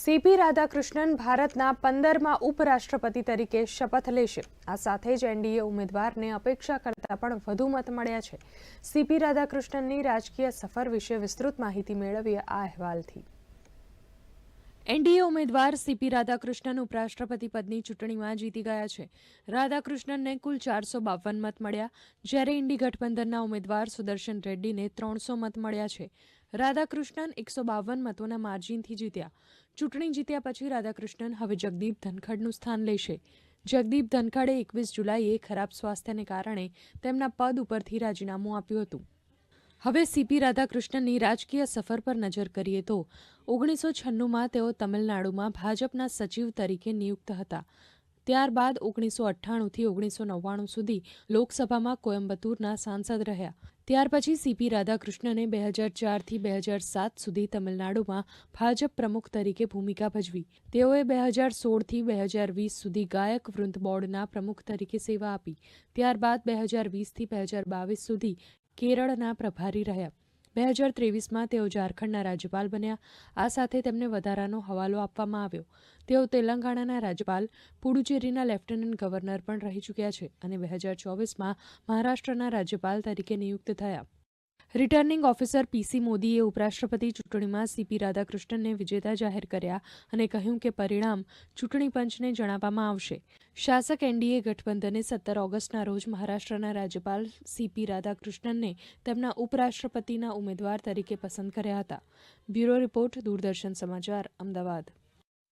CP Radhakrishnan ભારતના 15મા ઉપરાષ્ટ્રપતિ તરીકે શપથ લેશે। આ સાથે જ એનડીએ ઉમેદવારને અપેક્ષા કરતાં પણ વધુ મત મળ્યા છે। સીપી રાધાકૃષ્ણનની રાજકીય સફર વિશે વિસ્તૃત માહિતી મેળવીએ આ અહેવાલથી। એનડીએ ઉમેદવાર સીપી રાધાકૃષ્ણન ઉપરાષ્ટ્રપતિ પદની ચૂંટણીમાં જીતી ગયા છે। રાધાકૃષ્ણનને કુલ 452 મત મળ્યા, જ્યારે ઇન્ડી ગઠબંધનના ઉમેદવાર સુદર્શન રેડ્ડીને 300 મત મળ્યા છે। રાધાકૃષ્ણન 152 મતોના માર્જિનથી જીત્યા। ચૂંટણી જીત્યા પછી રાધાકૃષ્ણન હવે જગદીપ ધનખડનું સ્થાન લેશે। જગદીપ ધનખડે 21 જુલાઈએ ખરાબ સ્વાસ્થ્યને કારણે તેમના પદ ઉપરથી રાજીનામું આપ્યું હતું। હવે સીપી રાધાકૃષ્ણનની રાજકીય સફર પર નજર કરીએ તો 1996માં તેઓ તમિલનાડુમાં ભાજપના સચિવ તરીકે નિયુક્ત હતા। ત્યારબાદ 1998થી 1999 સુધી લોકસભામાં કોયમ્બતુરના સાંસદ રહ્યા। ત્યાર પછી સીપી રાધાકૃષ્ણને 2004થી 2007 સુધી તમિલનાડુમાં ભાજપ પ્રમુખ તરીકે ભૂમિકા ભજવી। તેઓએ 2016થી 2020 સુધી ગાયક વૃંદ બોર્ડના પ્રમુખ તરીકે સેવા આપી। ત્યારબાદ 2020થી 2022 સુધી કેરળના પ્રભારી રહ્યા। 2023માં તેઓ ઝારખંડના રાજ્યપાલ બન્યા। આ સાથે તેમને વધારાનો હવાલો આપવામાં આવ્યો। તેઓ તેલંગાણાના રાજ્યપાલ, પુડુચેરીના લેફ્ટનન્ટ ગવર્નર પણ રહી ચૂક્યા છે અને 2024માં મહારાષ્ટ્રના રાજ્યપાલ તરીકે નિયુક્ત થયા। રિટર્નિંગ ઓફિસર પીસી મોદીએ ઉપરાષ્ટ્રપતિ ચૂંટણીમાં સીપી રાધાકૃષ્ણનને વિજેતા જાહેર કર્યા અને કહ્યું કે પરિણામ ચૂંટણી પંચને જણાવવામાં આવશે। શાસક એનડીએ ગઠબંધને 17 ઓગસ્ટના રોજ મહારાષ્ટ્રના રાજ્યપાલ સીપી રાધાકૃષ્ણનને તેમના ઉપરાષ્ટ્રપતિના ઉમેદવાર તરીકે પસંદ કર્યા હતા। બ્યુરો રિપોર્ટ, દૂરદર્શન સમાચાર, અમદાવાદ।